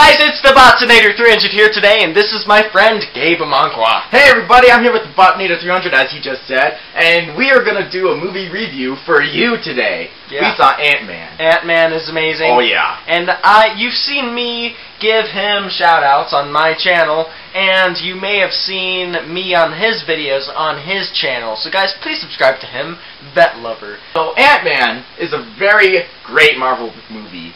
guys, it's the Botonator 300 here today, and this is my friend Gabe Amonkwa. Hey everybody, I'm here with the Botonator 300, as he just said, and we are gonna do a movie review for you today. Yeah. We saw Ant-Man. Ant-Man is amazing. Oh yeah. And you've seen me give him shout-outs on my channel, and you may have seen me on his videos on his channel. So guys, please subscribe to him, Vet Lover. So Ant-Man is a very great Marvel movie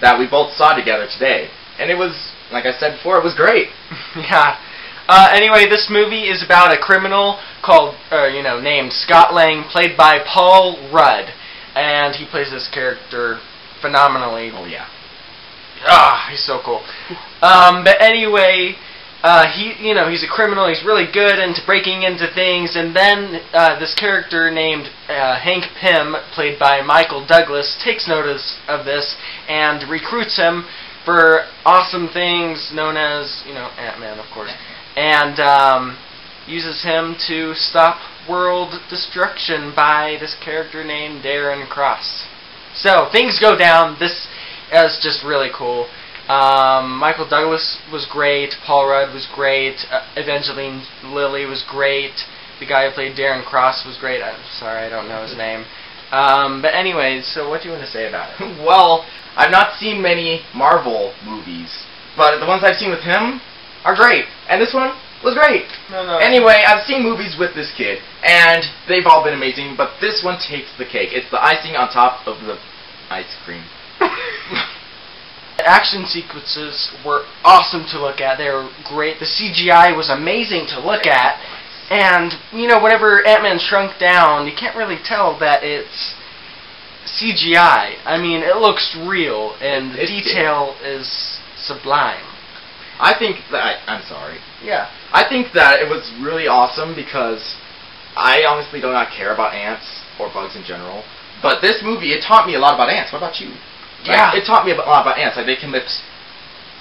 that we both saw together today. And it was, like I said before, it was great. Yeah. Anyway, this movie is about a criminal called, named Scott Lang, played by Paul Rudd. And he plays this character phenomenally. Oh yeah. He's so cool. But anyway, he's a criminal. He's really good into breaking into things. And then this character named Hank Pym, played by Michael Douglas, takes notice of this and recruits him for awesome things known as, Ant-Man, of course. And uses him to stop world destruction by this character named Darren Cross. So, things go down. This is just really cool. Michael Douglas was great. Paul Rudd was great. Evangeline Lilly was great. The guy who played Darren Cross was great. I'm sorry, I don't know his name. But anyways, so what do you want to say about it? Well, I've not seen many Marvel movies, but the ones I've seen with him are great. And this one was great. No. Anyway, I've seen movies with this kid, and they've all been amazing, but this one takes the cake. It's the icing on top of the ice cream. The action sequences were awesome to look at. They were great. The CGI was amazing to look at. And, whenever Ant-Man shrunk down, you can't really tell that it's CGI. I mean, it looks real, and the detail is sublime. I think that... I'm sorry. Yeah. I think that it was really awesome because I honestly do not care about ants or bugs in general. But this movie, it taught me a lot about ants. What about you? Yeah. It taught me a lot about ants. Like, they can lift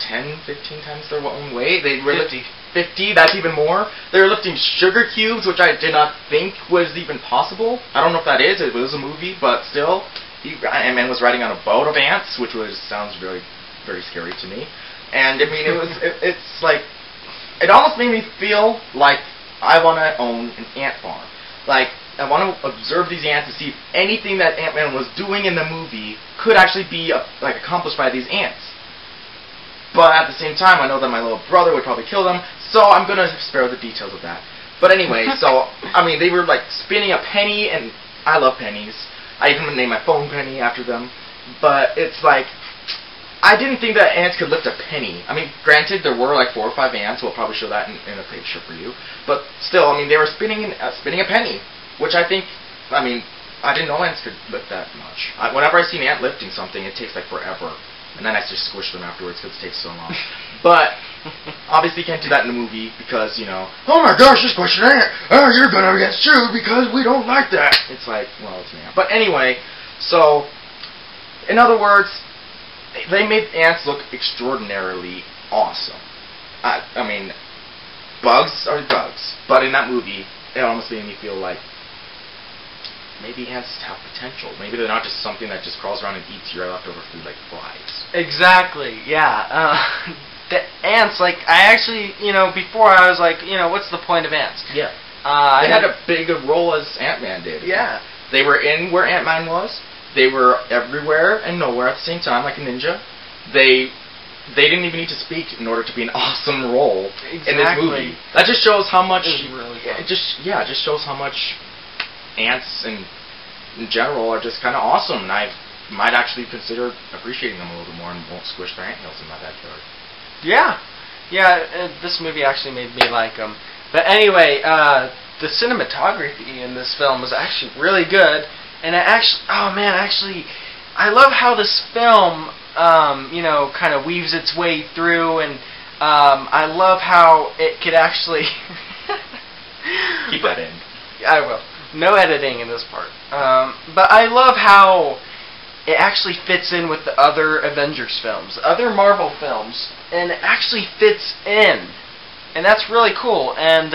10, 15 times their own weight. They were 50. 50, that's even more. They were lifting sugar cubes, which I did not think was even possible. I don't know if that is. It was a movie, but still. Ant-Man was riding on a boat of ants, which sounds very, very scary to me. And, I mean, it's like... It almost made me feel like I want to own an ant farm. Like, I want to observe these ants to see if anything that Ant-Man was doing in the movie could actually be accomplished by these ants. But at the same time, I know that my little brother would probably kill them, so I'm going to spare the details of that. But anyway, so, I mean, they were like spinning a penny, and I love pennies. I even named my phone Penny after them. But it's like, I didn't think that ants could lift a penny. I mean, granted, there were like 4 or 5 ants. We'll probably show that in a picture for you. But still, I mean, they were spinning a penny, which I think, I mean, I didn't know ants could lift that much. Whenever I see an ant lifting something, it takes like forever. And then I just squish them afterwards because it takes so long. But, obviously you can't do that in the movie because, oh my gosh, this question ant! Oh, you're gonna get sued because we don't like that! It's like, well, it's an ant. But anyway, so, in other words, they made ants look extraordinarily awesome. I mean, bugs are bugs. But in that movie, it almost made me feel like maybe ants have potential. Maybe they're not just something that just crawls around and eats your leftover food like flies. Exactly, yeah. The ants, like, I actually, before I was like, what's the point of ants? Yeah. They had a big role as Ant-Man did. Yeah. They were in where Ant-Man was. They were everywhere and nowhere at the same time, like a ninja. They didn't even need to speak in order to be an awesome role in this movie. That just shows how much... It just shows how much ants in general are just kind of awesome, and I might actually consider appreciating them a little more and won't squish their anthills in my backyard. Yeah, this movie actually made me like them. But anyway, the cinematography in this film was actually really good, and I love how this film, kind of weaves its way through, and I love how it could actually... Keep that in. I will. No editing in this part. But I love how it actually fits in with the other Avengers films, other Marvel films, and it actually fits in. And that's really cool. And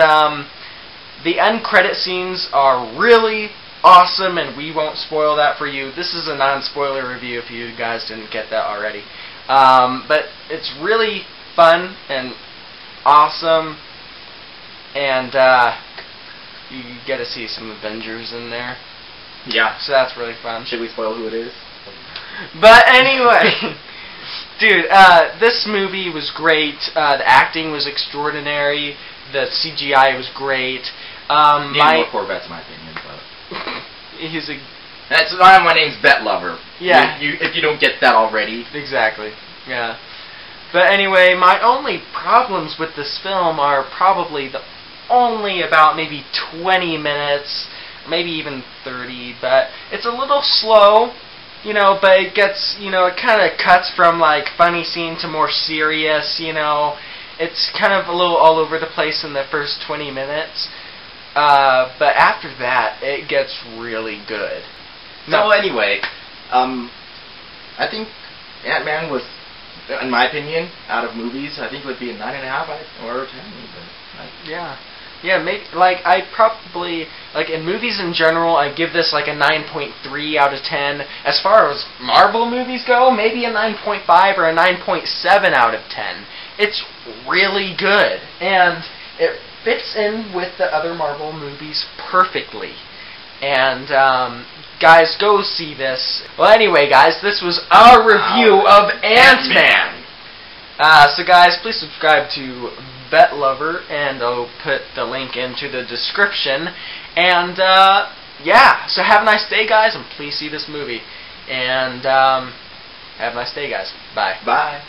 the end credit scenes are really awesome, and we won't spoil that for you. This is a non-spoiler review if you guys didn't get that already. But it's really fun and awesome, and you get to see some Avengers in there. Yeah. So that's really fun. Should we spoil who it is? But anyway, dude, this movie was great. The acting was extraordinary. The CGI was great. More Corvettes, in my opinion. But he's a. That's why my name's Bet Lover. Yeah. If you don't get that already. Exactly. Yeah. But anyway, my only problems with this film are probably only about maybe 20 minutes, maybe even 30. But it's a little slow. You know, but it gets, you know, it kind of cuts from, like, funny scene to more serious, you know. It's kind of a little all over the place in the first 20 minutes. But after that, it gets really good. So anyway, I think Ant-Man was, in my opinion, out of movies, I think it would be a 9.5 or a 10 even. Yeah. Yeah, maybe, like, I probably, like, in movies in general, I give this, like, a 9.3 out of 10. As far as Marvel movies go, maybe a 9.5 or a 9.7 out of 10. It's really good, and it fits in with the other Marvel movies perfectly. And, guys, go see this. Well, anyway, guys, this was our review of Ant-Man. So, guys, please subscribe to Bet Lover, and I'll put the link into the description. And yeah, so have a nice day, guys, and please see this movie. And have a nice day, guys. Bye. Bye.